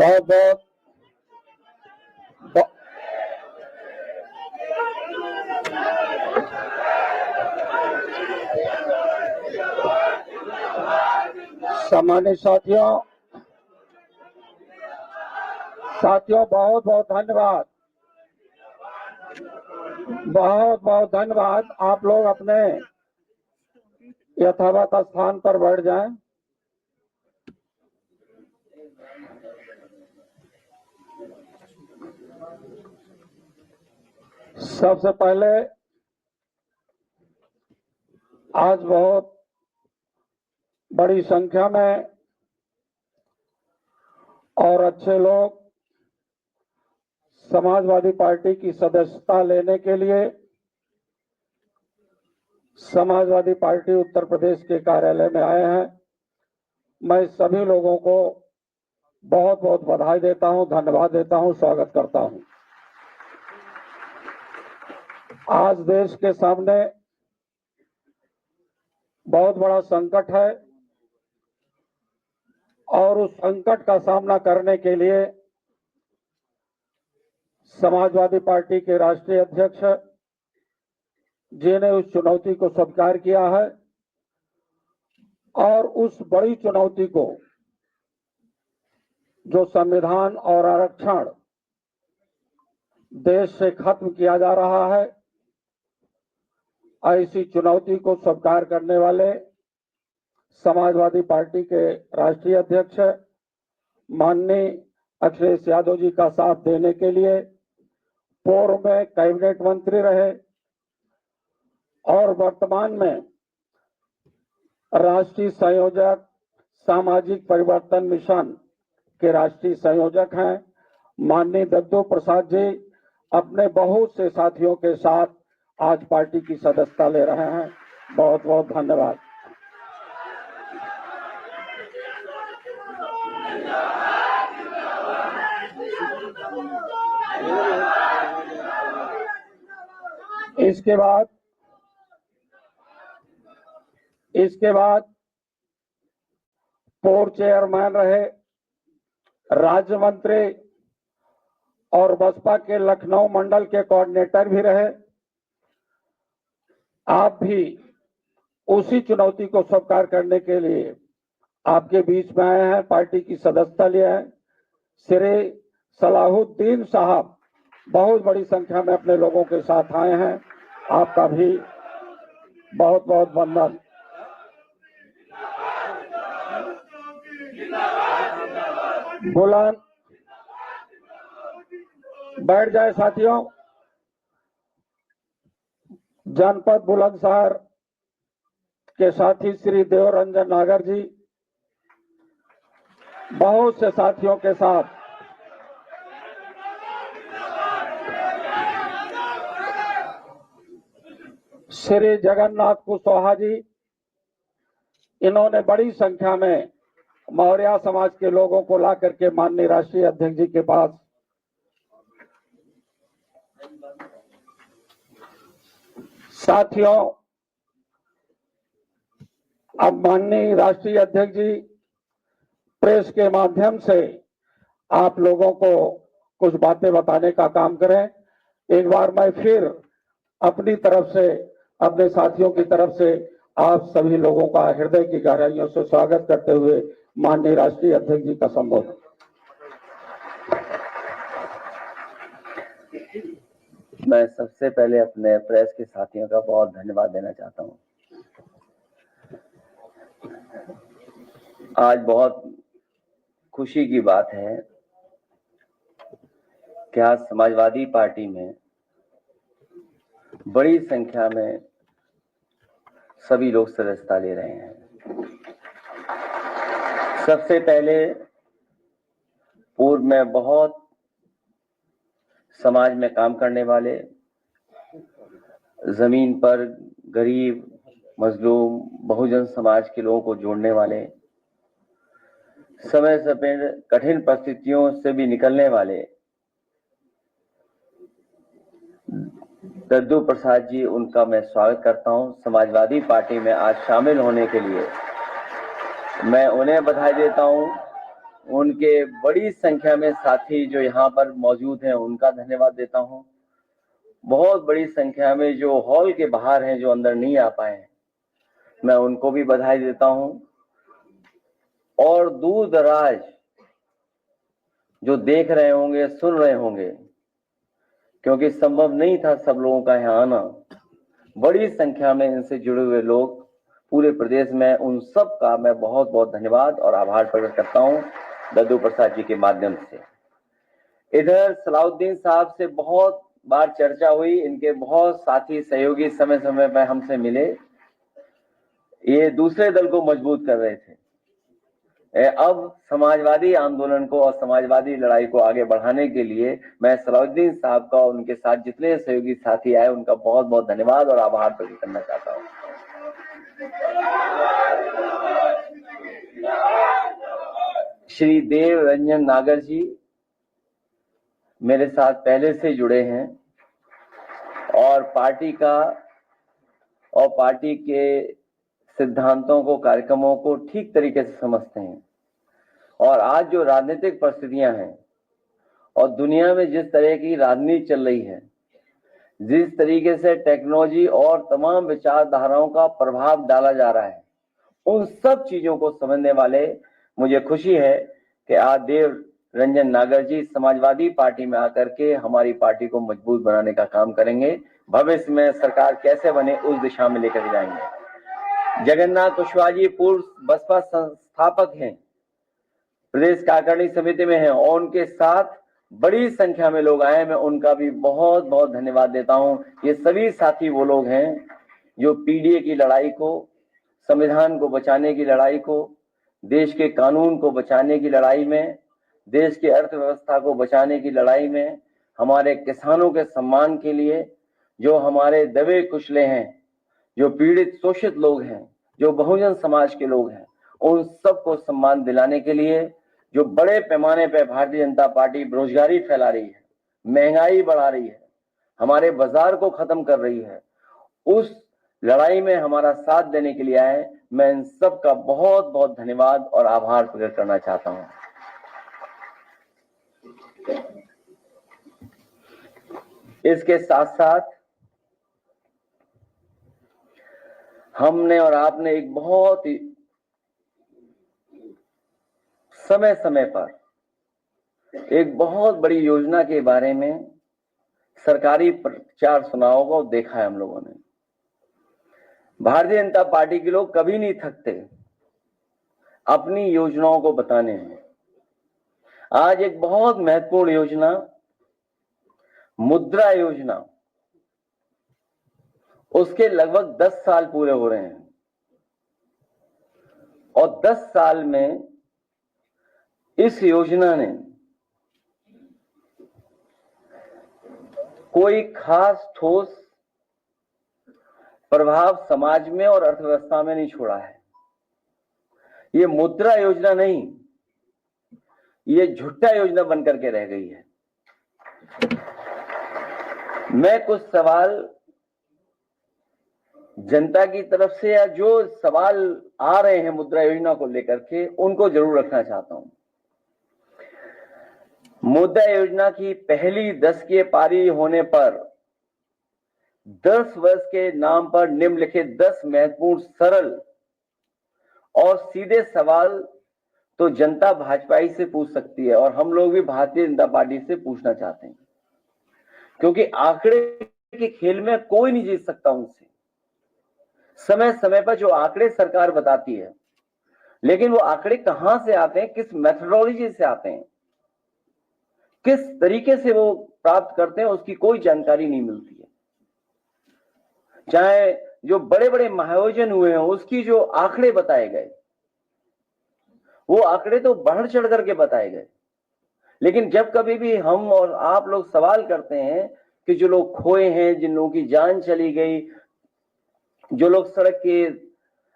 बहुत बहुत सम्मानित साथियों बहुत बहुत धन्यवाद। बहुत बहुत धन्यवाद। आप लोग अपने यथावत स्थान पर बैठ जाएं। सबसे पहले आज बहुत बड़ी संख्या में और अच्छे लोग समाजवादी पार्टी की सदस्यता लेने के लिए समाजवादी पार्टी उत्तर प्रदेश के कार्यालय में आए हैं। मैं सभी लोगों को बहुत बहुत बधाई देता हूं, धन्यवाद देता हूं, स्वागत करता हूं। आज देश के सामने बहुत बड़ा संकट है और उस संकट का सामना करने के लिए समाजवादी पार्टी के राष्ट्रीय अध्यक्ष जी ने उस चुनौती को स्वीकार किया है और उस बड़ी चुनौती को, जो संविधान और आरक्षण देश से खत्म किया जा रहा है, ऐसी चुनौती को स्वीकार करने वाले समाजवादी पार्टी के राष्ट्रीय अध्यक्ष माननीय अखिलेश यादव जी का साथ देने के लिए पूर्व में कैबिनेट मंत्री रहे और वर्तमान में राष्ट्रीय संयोजक सामाजिक परिवर्तन मिशन के राष्ट्रीय संयोजक हैं माननीय दद्दू प्रसाद जी अपने बहुत से साथियों के साथ आज पार्टी की सदस्यता ले रहे हैं। बहुत बहुत धन्यवाद। इसके बाद पूर्व चेयरमैन रहे, राज्य मंत्री और बसपा के लखनऊ मंडल के कोऑर्डिनेटर भी रहे। आप भी उसी चुनौती को स्वीकार करने के लिए आपके बीच में आए हैं, पार्टी की सदस्यता लिए हैं। श्री सलाहुद्दीन साहब बहुत बड़ी संख्या में अपने लोगों के साथ आए हैं। आपका भी बहुत बहुत वंदन। बुलंद बैठ जाए साथियों। जनपद बुलंदशहर के साथी श्री देवरंजन नागर जी बहुत से साथियों के साथ श्री जगन्नाथ कुशवाहा जी, इन्होंने बड़ी संख्या में मौर्य समाज के लोगों को ला करके माननीय राष्ट्रीय अध्यक्ष जी के पास साथियों, अब माननीय राष्ट्रीय अध्यक्ष जी प्रेस के माध्यम से आप लोगों को कुछ बातें बताने का काम करें। एक बार मैं फिर अपनी तरफ से, अपने साथियों की तरफ से आप सभी लोगों का हृदय की गहराइयों से स्वागत करते हुए माननीय राष्ट्रीय अध्यक्ष जी का संबोधन। मैं सबसे पहले अपने प्रेस के साथियों का बहुत धन्यवाद देना चाहता हूं। आज बहुत खुशी की बात है कि आज समाजवादी पार्टी में बड़ी संख्या में सभी लोग सदस्यता ले रहे हैं। सबसे पहले पूर्व में बहुत समाज में काम करने वाले, जमीन पर गरीब, मजलूम, बहुजन समाज के लोगों को जोड़ने वाले, समय समय कठिन परिस्थितियों से भी निकलने वाले दद्दू प्रसाद जी, उनका मैं स्वागत करता हूं। समाजवादी पार्टी में आज शामिल होने के लिए मैं उन्हें बधाई देता हूं उनके बड़ी संख्या में साथी जो यहाँ पर मौजूद हैं उनका धन्यवाद देता हूँ। बहुत बड़ी संख्या में जो हॉल के बाहर हैं, जो अंदर नहीं आ पाए हैं, मैं उनको भी बधाई देता हूँ। और दूर दराज जो देख रहे होंगे, सुन रहे होंगे, क्योंकि संभव नहीं था सब लोगों का यहाँ आना, बड़ी संख्या में इनसे जुड़े हुए लोग पूरे प्रदेश में, उन सब का मैं बहुत बहुत धन्यवाद और आभार प्रकट करता हूँ दद्दू प्रसाद जी के माध्यम से। इधर सलाउद्दीन साहब से बहुत बार चर्चा हुई, इनके बहुत साथी सहयोगी समय समय पर हमसे मिले, ये दूसरे दल को मजबूत कर रहे थे। अब समाजवादी आंदोलन को और समाजवादी लड़ाई को आगे बढ़ाने के लिए मैं सलाउद्दीन साहब का और उनके साथ जितने सहयोगी साथी आए उनका बहुत बहुत धन्यवाद और आभार प्रकट करना चाहता हूँ। श्री देव रंजन नागर जी मेरे साथ पहले से जुड़े हैं और पार्टी के सिद्धांतों को, कार्यक्रमों को ठीक तरीके से समझते हैं। और आज जो राजनीतिक परिस्थितियां हैं और दुनिया में जिस तरह की राजनीति चल रही है, जिस तरीके से टेक्नोलॉजी और तमाम विचारधाराओं का प्रभाव डाला जा रहा है, उन सब चीजों को समझने वाले मुझे खुशी है कि आज देव रंजन नागर जी समाजवादी पार्टी में आकर के हमारी पार्टी को मजबूत बनाने का काम करेंगे। भविष्य में सरकार कैसे बने उस दिशा में लेकर जाएंगे। जगन्नाथ कुशवाहा जी पूर्व बसपा संस्थापक हैं, प्रदेश कार्यकारिणी समिति में हैं और उनके साथ बड़ी संख्या में लोग आए, मैं उनका भी बहुत बहुत धन्यवाद देता हूं। ये सभी साथी वो लोग हैं जो पीडीए की लड़ाई को, संविधान को बचाने की लड़ाई को, देश के कानून को बचाने की लड़ाई में, देश की अर्थव्यवस्था को बचाने की लड़ाई में, हमारे किसानों के सम्मान के लिए, जो हमारे दबे कुचले हैं, जो पीड़ित शोषित लोग हैं, जो बहुजन समाज के लोग हैं, उन सबको सम्मान दिलाने के लिए जो बड़े पैमाने पर भारतीय जनता पार्टी बेरोजगारी फैला रही है, महंगाई बढ़ा रही है, हमारे बाजार को खत्म कर रही है, उस लड़ाई में हमारा साथ देने के लिए आए, मैं इन सब का बहुत बहुत धन्यवाद और आभार प्रकट करना चाहता हूं। इसके साथ साथ हमने और आपने एक बहुत ही समय समय पर एक बहुत बड़ी योजना के बारे में सरकारी प्रचार सुनाओ को देखा है हम लोगों ने। भारतीय जनता पार्टी के लोग कभी नहीं थकते अपनी योजनाओं को बताने में। आज एक बहुत महत्वपूर्ण योजना, मुद्रा योजना, उसके लगभग 10 साल पूरे हो रहे हैं और 10 साल में इस योजना ने कोई खास ठोस प्रभाव समाज में और अर्थव्यवस्था में नहीं छोड़ा है। ये मुद्रा योजना नहीं, ये झूठा योजना बनकर के रह गई है। मैं कुछ सवाल जनता की तरफ से या जो सवाल आ रहे हैं मुद्रा योजना को लेकर के, उनको जरूर रखना चाहता हूं। मुद्रा योजना की पहली दशकीय पारी होने पर 10 वर्ष के नाम पर निम्नलिखित 10 महत्वपूर्ण, सरल और सीधे सवाल तो जनता भाजपा ही से पूछ सकती है और हम लोग भी भारतीय जनता पार्टी से पूछना चाहते हैं, क्योंकि आंकड़े के खेल में कोई नहीं जीत सकता उनसे। समय समय पर जो आंकड़े सरकार बताती है, लेकिन वो आंकड़े कहां से आते हैं, किस मेथोडोलॉजी से आते हैं, किस तरीके से वो प्राप्त करते हैं, उसकी कोई जानकारी नहीं मिलती है। चाहे जो बड़े बड़े महाआयोजन हुए हैं, उसकी जो आंकड़े बताए गए, वो आंकड़े तो बढ़ चढ़ करके बताए गए, लेकिन जब कभी भी हम और आप लोग सवाल करते हैं कि जो लोग खोए हैं, जिन लोगों की जान चली गई, जो लोग सड़क के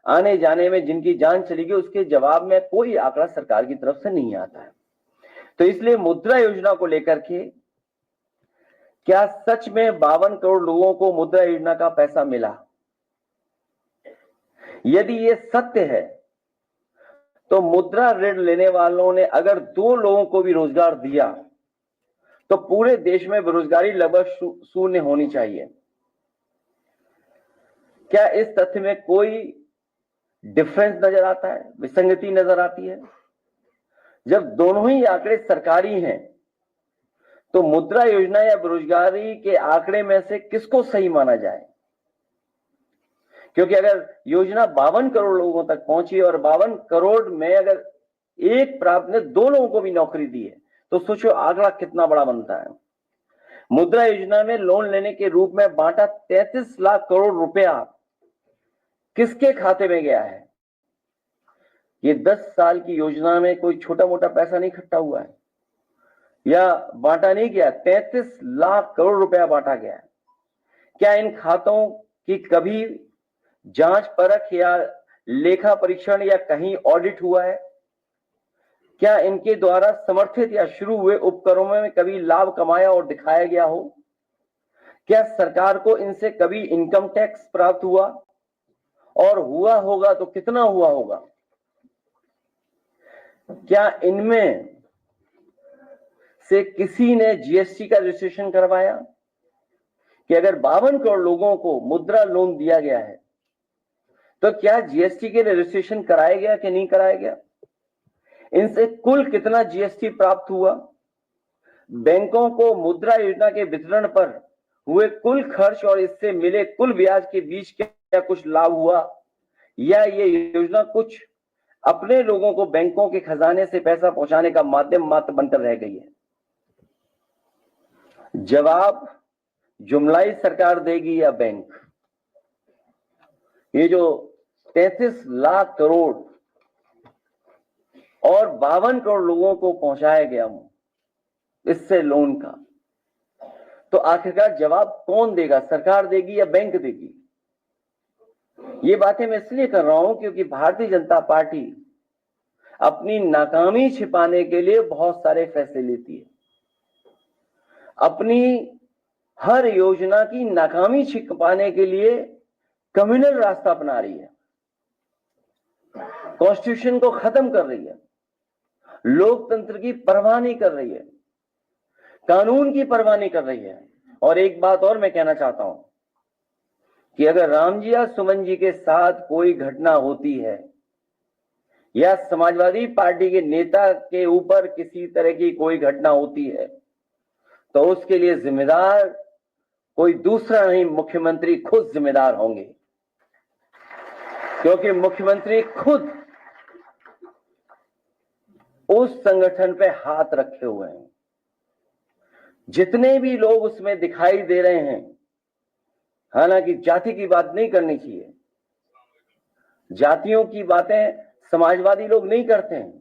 आने जाने में जिनकी जान चली गई, उसके जवाब में कोई आंकड़ा सरकार की तरफ से नहीं आता है। तो इसलिए मुद्रा योजना को लेकर के क्या सच में 52 करोड़ लोगों को मुद्रा योजना का पैसा मिला? यदि ये सत्य है तो मुद्रा ऋण लेने वालों ने अगर 2 लोगों को भी रोजगार दिया तो पूरे देश में बेरोजगारी लगभग शून्य होनी चाहिए। क्या इस तथ्य में कोई डिफरेंस नजर आता है, विसंगति नजर आती है? जब दोनों ही आंकड़े सरकारी हैं तो मुद्रा योजना या बेरोजगारी के आंकड़े में से किसको सही माना जाए? क्योंकि अगर योजना 52 करोड़ लोगों तक पहुंची और 52 करोड़ में अगर एक प्राप्त ने 2 लोगों को भी नौकरी दी है तो सोचो आंकड़ा कितना बड़ा बनता है। मुद्रा योजना में लोन लेने के रूप में बांटा 33 लाख करोड़ रुपया किसके खाते में गया है? ये 10 साल की योजना में कोई छोटा मोटा पैसा नहीं इकट्ठा हुआ है या बांटा नहीं गया, 33 लाख करोड़ रुपया बांटा गया है। क्या इन खातों की कभी जांच परख या लेखा परीक्षण या कहीं ऑडिट हुआ है? क्या इनके द्वारा समर्थित या शुरू हुए उपक्रमों में कभी लाभ कमाया और दिखाया गया हो? क्या सरकार को इनसे कभी इनकम टैक्स प्राप्त हुआ और हुआ होगा तो कितना हुआ होगा? क्या इनमें से किसी ने जीएसटी का रजिस्ट्रेशन करवाया? कि अगर 52 करोड़ लोगों को मुद्रा लोन दिया गया है तो क्या जीएसटी के रजिस्ट्रेशन कराया गया कि नहीं कराया गया? इनसे कुल कितना जीएसटी प्राप्त हुआ? बैंकों को मुद्रा योजना के वितरण पर हुए कुल खर्च और इससे मिले कुल ब्याज के बीच क्या कुछ लाभ हुआ या ये योजना कुछ अपने लोगों को बैंकों के खजाने से पैसा पहुंचाने का माध्यम मात्र बनकर रह गई है? जवाब जुमलाई सरकार देगी या बैंक? ये जो 33 लाख करोड़ और 52 करोड़ लोगों को पहुंचाया गया इससे लोन का, तो आखिरकार जवाब कौन देगा, सरकार देगी या बैंक देगी? ये बातें मैं इसलिए कर रहा हूं क्योंकि भारतीय जनता पार्टी अपनी नाकामी छिपाने के लिए बहुत सारे फैसले लेती है। अपनी हर योजना की नाकामी छिपाने के लिए कम्युनल रास्ता अपना रही है, कॉन्स्टिट्यूशन को खत्म कर रही है, लोकतंत्र की परवाह नहीं कर रही है, कानून की परवाह नहीं कर रही है। और एक बात और मैं कहना चाहता हूं कि अगर राम जी या सुमन जी के साथ कोई घटना होती है या समाजवादी पार्टी के नेता के ऊपर किसी तरह की कोई घटना होती है तो उसके लिए जिम्मेदार कोई दूसरा नहीं, मुख्यमंत्री खुद जिम्मेदार होंगे, क्योंकि मुख्यमंत्री खुद उस संगठन पे हाथ रखे हुए हैं। जितने भी लोग उसमें दिखाई दे रहे हैं, हालांकि जाति की बात नहीं करनी चाहिए, जातियों की बातें समाजवादी लोग नहीं करते हैं,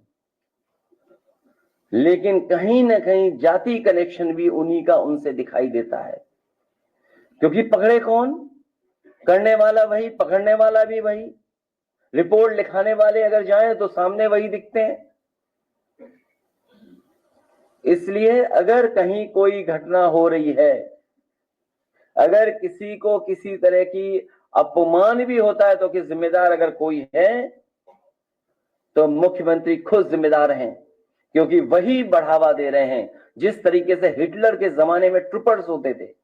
लेकिन कहीं ना कहीं जाति कनेक्शन भी उन्हीं का उनसे दिखाई देता है। क्योंकि पकड़े कौन? करने वाला वही, पकड़ने वाला भी वही, रिपोर्ट लिखाने वाले अगर जाएं तो सामने वही दिखते हैं। इसलिए अगर कहीं कोई घटना हो रही है, अगर किसी को किसी तरह की अपमान भी होता है तो कि जिम्मेदार अगर कोई है तो मुख्यमंत्री खुद जिम्मेदार हैं, क्योंकि वही बढ़ावा दे रहे हैं। जिस तरीके से हिटलर के जमाने में ट्रूपर्स होते थे,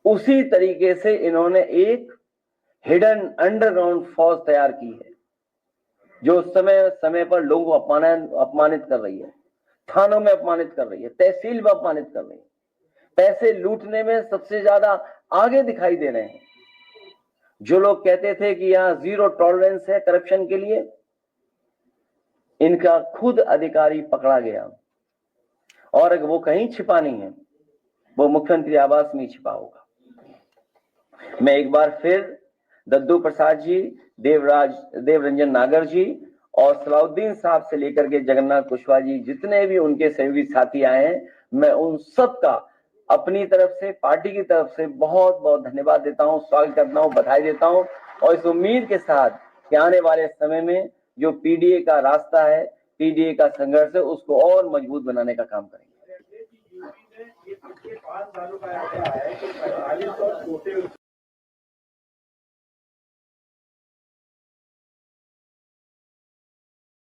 उसी तरीके से इन्होंने एक हिडन अंडरग्राउंड फौज तैयार की है जो समय समय पर लोगों को अपमानित कर रही है, थानों में अपमानित कर रही है, तहसील में अपमानित कर रही है, पैसे लूटने में सबसे ज्यादा आगे दिखाई दे रहे हैं। जो लोग कहते थे कि यहां जीरो टॉलरेंस है करप्शन के लिए, इनका खुद अधिकारी पकड़ा गया और अगर वो कहीं छिपा नहीं है, वो मुख्यमंत्री आवास में छिपा होगा। मैं एक बार फिर दद्दू प्रसाद जी, देवरंजन नागर जी और सलाउद्दीन साहब से लेकर के जगन्नाथ कुशवाहा जी, जितने भी उनके सहयोगी साथी आए हैं, मैं उन सब का अपनी तरफ से, पार्टी की तरफ से बहुत बहुत धन्यवाद देता हूं, स्वागत करता हूं, बधाई देता हूं और इस उम्मीद के साथ कि आने वाले समय में जो पीडीए का रास्ता है, पीडीए का संघर्ष है, उसको और मजबूत बनाने का काम करेंगे।